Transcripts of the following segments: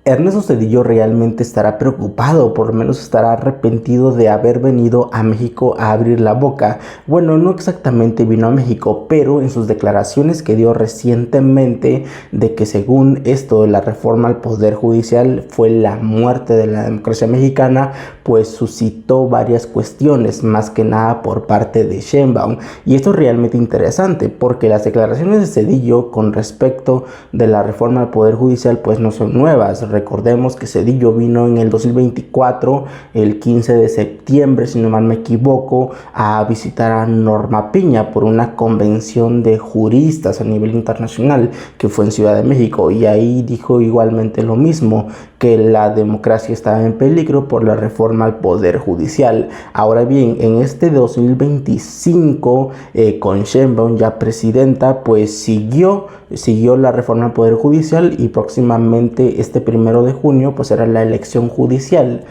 Ernesto Zedillo realmente estará preocupado, por lo menos estará arrepentido de haber venido a México a abrir la boca. Bueno, no exactamente vino a México, pero en sus declaraciones que dio recientemente de que según esto de la reforma al Poder Judicial fue la muerte de la democracia mexicana, pues suscitó varias cuestiones, más que nada por parte de Sheinbaum. Y esto es realmente interesante porque las declaraciones de Zedillo con respecto de la reforma al Poder Judicial pues no son nuevas. Recordemos que Zedillo vino en el 2024, el 15 de septiembre, si no mal me equivoco, a visitar a Norma Piña por una convención de juristas a nivel internacional que fue en Ciudad de México. Y ahí dijo igualmente lo mismo, que la democracia estaba en peligro por la reforma al Poder Judicial. Ahora bien, en este 2025, con Sheinbaum ya presidenta, pues siguió la reforma al Poder Judicial y próximamente este 1 de junio pues será la elección judicial.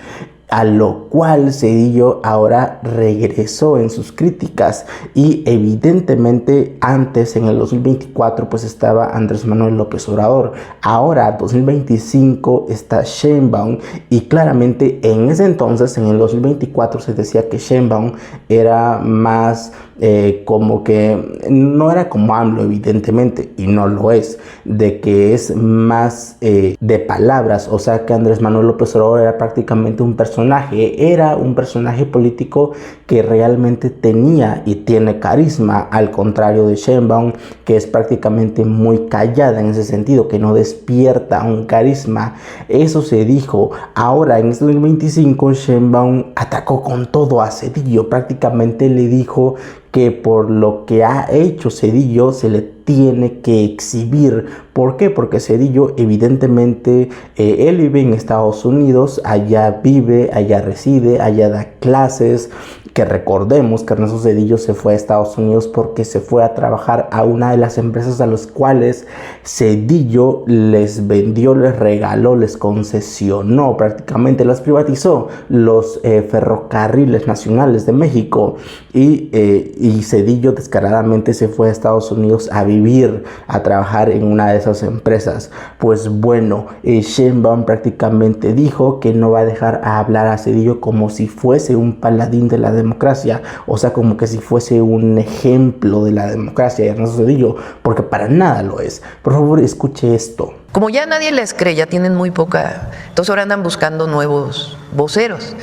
A lo cual Zedillo ahora regresó en sus críticas y evidentemente antes en el 2024 pues estaba Andrés Manuel López Obrador, ahora 2025 está Sheinbaum y claramente en ese entonces en el 2024 se decía que Sheinbaum era más como que no era como AMLO evidentemente y no lo es, de que es más de palabras, o sea que Andrés Manuel López Obrador era prácticamente un personaje político que realmente tenía y tiene carisma, al contrario de Sheinbaum, que es prácticamente muy callada en ese sentido, que no despierta un carisma. Eso se dijo. Ahora en este 2025 Sheinbaum atacó con todo a Zedillo, prácticamente le dijo que por lo que ha hecho Zedillo se le tiene que exhibir. ¿Por qué? Porque Zedillo evidentemente él vive en Estados Unidos, allá vive, allá reside, allá da clases, que recordemos que Ernesto Zedillo se fue a Estados Unidos porque se fue a trabajar a una de las empresas a las cuales Zedillo les vendió, les regaló, les concesionó, prácticamente las privatizó, los ferrocarriles nacionales de México. Y Zedillo descaradamente se fue a Estados Unidos a vivir, a trabajar en una de esas empresas. Pues bueno, Sheinbaum prácticamente dijo que no va a dejar a hablar a Zedillo como si fuese un paladín de la democracia, o sea, como que si fuese un ejemplo de la democracia, Ernesto Zedillo, porque para nada lo es. Por favor, escuche esto. Como ya nadie les cree, ya tienen muy poca, entonces ahora andan buscando nuevos voceros.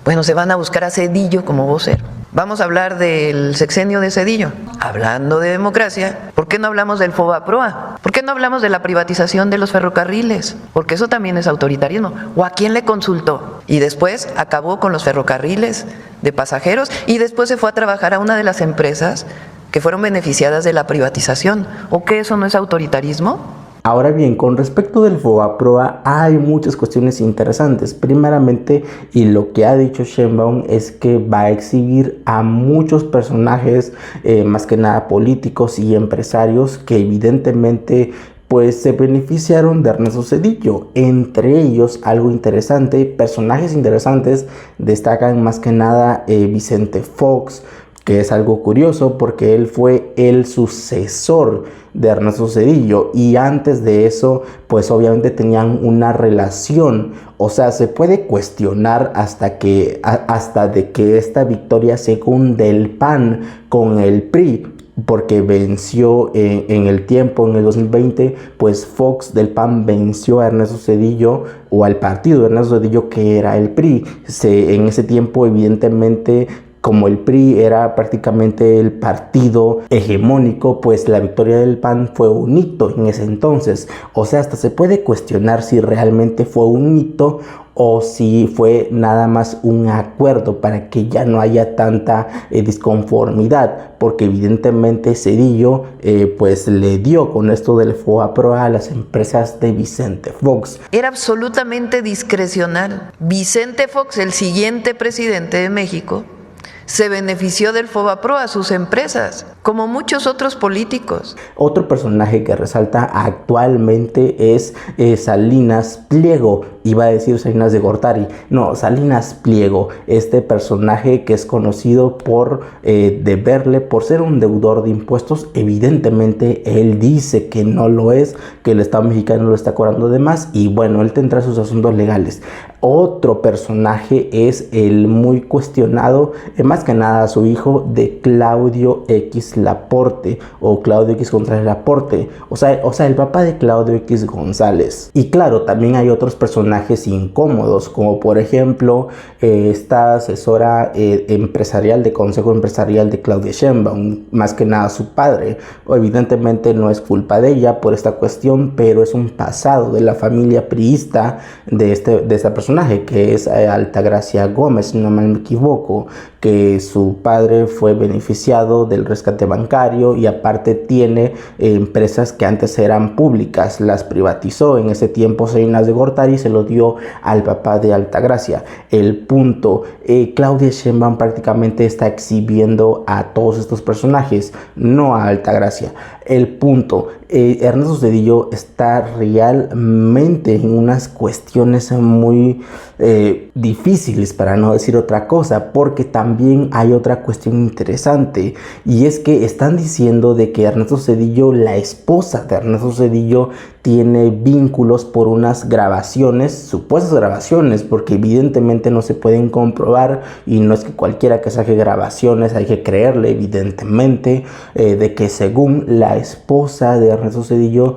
Bueno, se van a buscar a Zedillo como vocero. Vamos a hablar del sexenio de Zedillo. Hablando de democracia, ¿por qué no hablamos del FOBAPROA? ¿Por qué no hablamos de la privatización de los ferrocarriles? Porque eso también es autoritarismo. ¿O a quién le consultó? Y después acabó con los ferrocarriles de pasajeros y después se fue a trabajar a una de las empresas que fueron beneficiadas de la privatización. ¿O qué eso no es autoritarismo? Ahora bien, con respecto del FOBAPROA hay muchas cuestiones interesantes. Primeramente, y lo que ha dicho Sheinbaum es que va a exhibir a muchos personajes, más que nada políticos y empresarios, que evidentemente pues se beneficiaron de Ernesto Zedillo. Entre ellos, algo interesante, personajes interesantes, destacan más que nada Vicente Fox, que es algo curioso porque él fue el sucesor de Ernesto Zedillo y antes de eso pues obviamente tenían una relación, o sea, se puede cuestionar hasta de que esta victoria según del PAN con el PRI, porque venció en el tiempo, en el 2020, pues Fox del PAN venció a Ernesto Zedillo o al partido de Ernesto Zedillo que era el PRI. En ese tiempo evidentemente, como el PRI era prácticamente el partido hegemónico, pues la victoria del PAN fue un hito en ese entonces. O sea, hasta se puede cuestionar si realmente fue un hito o si fue nada más un acuerdo para que ya no haya tanta disconformidad, porque evidentemente Zedillo pues le dio con esto del FOBAPROA a las empresas de Vicente Fox. Era absolutamente discrecional. Vicente Fox, el siguiente presidente de México, se benefició del Fobapro a sus empresas, como muchos otros políticos. Otro personaje que resalta actualmente es Salinas Pliego. Iba a decir Salinas de Gortari. No, Salinas Pliego. Este personaje que es conocido por deberle, por ser un deudor de impuestos. Evidentemente él dice que no lo es, que el Estado mexicano lo está cobrando de más. Y bueno, él tendrá sus asuntos legales. Otro personaje es el muy cuestionado, más que nada su hijo, de Claudio X Laporte, o Claudio X González Laporte, o sea, el papá de Claudio X González. Y claro, también hay otros personajes incómodos, como por ejemplo esta asesora empresarial de Consejo Empresarial de Claudia Sheinbaum, más que nada su padre. Evidentemente no es culpa de ella por esta cuestión, pero es un pasado de la familia priista de esta persona, que es Altagracia Gómez, si no mal me equivoco, que su padre fue beneficiado del rescate bancario y aparte tiene empresas que antes eran públicas, las privatizó en ese tiempo Salinas de Gortari y se lo dio al papá de Altagracia. El punto, Claudia Sheinbaum prácticamente está exhibiendo a todos estos personajes, no a Altagracia. El punto, Ernesto Zedillo está realmente en unas cuestiones muy difíciles, para no decir otra cosa, porque también hay otra cuestión interesante, y es que están diciendo de que Ernesto Zedillo, la esposa de Ernesto Zedillo, tiene vínculos por unas grabaciones, supuestas grabaciones, porque evidentemente no se pueden comprobar, y no es que cualquiera que saque grabaciones hay que creerle, evidentemente, de que según la esposa de Ernesto Zedillo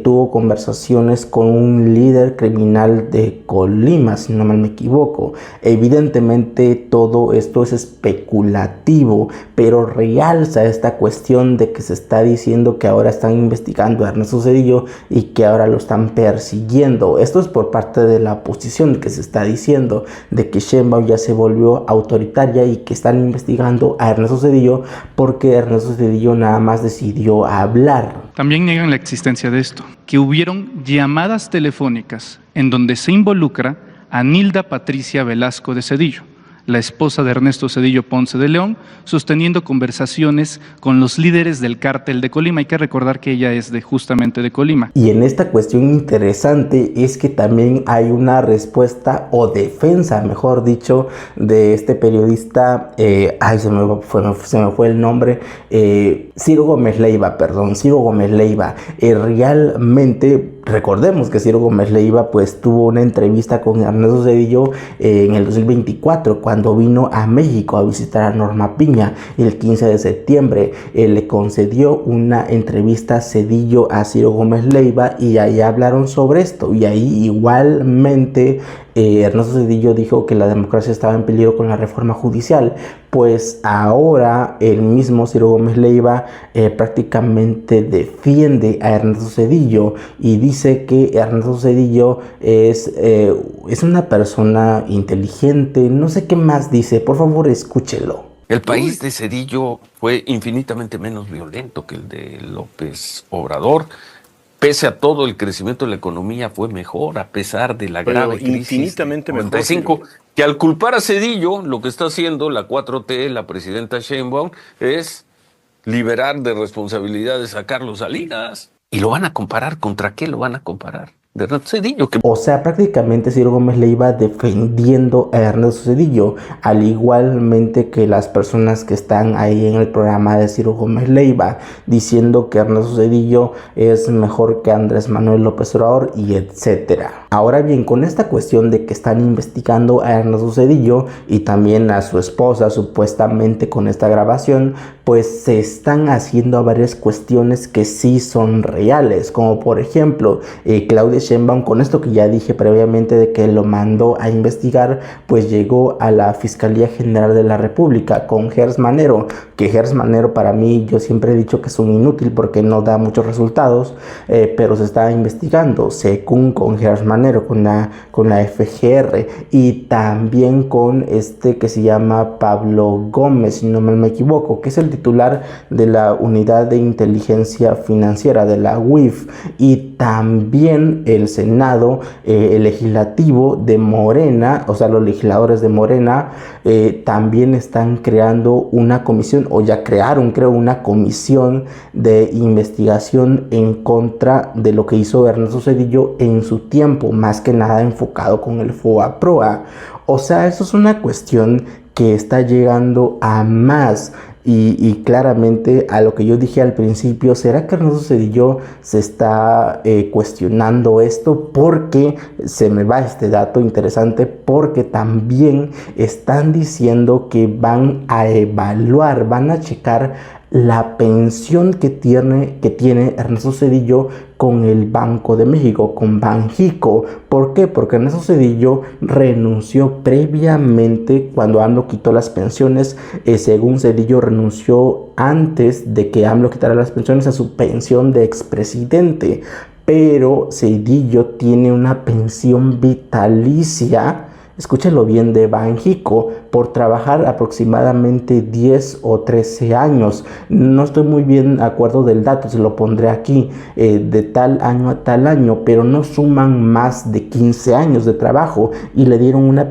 tuvo conversaciones con un líder criminal de Colima, si no mal me equivoco. Evidentemente todo esto es especulativo, pero realza esta cuestión de que se está diciendo que ahora están investigando a Ernesto Zedillo y que ahora lo están persiguiendo. Esto es por parte de la oposición, que se está diciendo de que Sheinbaum ya se volvió autoritaria y que están investigando a Ernesto Zedillo porque Ernesto Zedillo nada más decidió hablar. También niegan la existencia de esto, que hubieron llamadas telefónicas en donde se involucra a Nilda Patricia Velasco de Zedillo, la esposa de Ernesto Zedillo Ponce de León, sosteniendo conversaciones con los líderes del cártel de Colima. Hay que recordar que ella es justamente de Colima. Y en esta cuestión interesante es que también hay una respuesta o defensa, mejor dicho, de este periodista, se me fue el nombre, Ciro Gómez Leiva. Realmente, recordemos que Ciro Gómez Leiva pues tuvo una entrevista con Ernesto Zedillo en el 2024, cuando vino a México a visitar a Norma Piña. El 15 de septiembre le concedió una entrevista Zedillo a Ciro Gómez Leiva y ahí hablaron sobre esto, y ahí igualmente Ernesto Zedillo dijo que la democracia estaba en peligro con la reforma judicial. Pues ahora el mismo Ciro Gómez Leiva prácticamente defiende a Ernesto Zedillo y dice que Ernesto Zedillo es una persona inteligente, no sé qué más dice, por favor escúchelo. El país de Zedillo fue infinitamente menos violento que el de López Obrador. Pese a todo, el crecimiento de la economía fue mejor, a pesar de la grave crisis infinitamente del 95, mejor. Que al culpar a Zedillo, lo que está haciendo la 4T, la presidenta Sheinbaum, es liberar de responsabilidades a Carlos Salinas. ¿Y lo van a comparar? ¿Contra qué lo van a comparar? De Ernesto Zedillo. O sea, prácticamente Ciro Gómez Leiva defendiendo a Ernesto Zedillo, al igualmente que las personas que están ahí en el programa de Ciro Gómez Leiva, diciendo que Ernesto Zedillo es mejor que Andrés Manuel López Obrador y etcétera. Ahora bien, con esta cuestión de que están investigando a Ernesto Zedillo y también a su esposa supuestamente con esta grabación, pues se están haciendo varias cuestiones que sí son reales, como por ejemplo Claudia Sheinbaum, con esto que ya dije previamente de que lo mandó a investigar, pues llegó a la Fiscalía General de la República con Gers Manero, que Gers Manero para mí, yo siempre he dicho que es un inútil porque no da muchos resultados, pero se está investigando según con Gers Manero, con la FGR, y también con este que se llama Pablo Gómez, si no me equivoco, que es el titular de la Unidad de Inteligencia Financiera, de la UIF, y también el Senado, el legislativo de Morena, o sea, los legisladores de Morena, también están creando una comisión, o ya crearon, creo, una comisión de investigación en contra de lo que hizo Ernesto Zedillo en su tiempo, más que nada enfocado con el FOBAPROA. O sea, eso es una cuestión que está llegando a más. Y claramente a lo que yo dije al principio, ¿será que Ernesto Zedillo se está cuestionando esto? Porque se me va este dato interesante, porque también están diciendo que van a evaluar, van a checar la pensión que tiene Ernesto Zedillo con el Banco de México, con Banjico. ¿Por qué? Porque Ernesto Zedillo renunció previamente cuando AMLO quitó las pensiones. Según Zedillo, renunció antes de que AMLO quitara las pensiones a su pensión de expresidente. Pero Zedillo tiene una pensión vitalicia, escúchelo bien, de Banjico, por trabajar aproximadamente 10 o 13 años. No estoy muy bien de acuerdo del dato, se lo pondré aquí, de tal año a tal año, pero no suman más de 15 años de trabajo, y le dieron una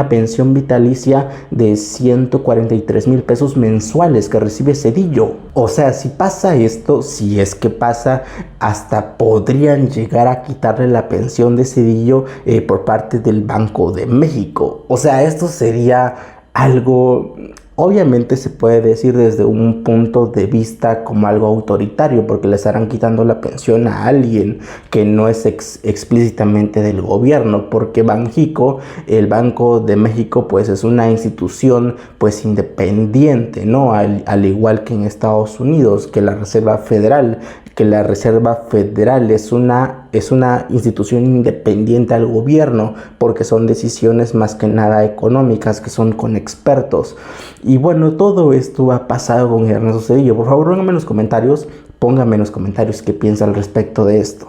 pensión vitalicia de 143,000 pesos mensuales que recibe Zedillo. O sea, si pasa esto, si es que pasa, hasta podrían llegar a quitarle la pensión de Zedillo por parte del Banco de México. O sea, esto sería algo, obviamente se puede decir desde un punto de vista como algo autoritario, porque le estarán quitando la pensión a alguien que no es explícitamente del gobierno, porque Banjico, el Banco de México, pues es una institución pues independiente, ¿no? Al igual que en Estados Unidos, que la Reserva Federal, es una institución independiente al gobierno, porque son decisiones más que nada económicas, que son con expertos. Y bueno, todo esto ha pasado con Ernesto Zedillo. Por favor, pónganme en los comentarios qué piensa al respecto de esto.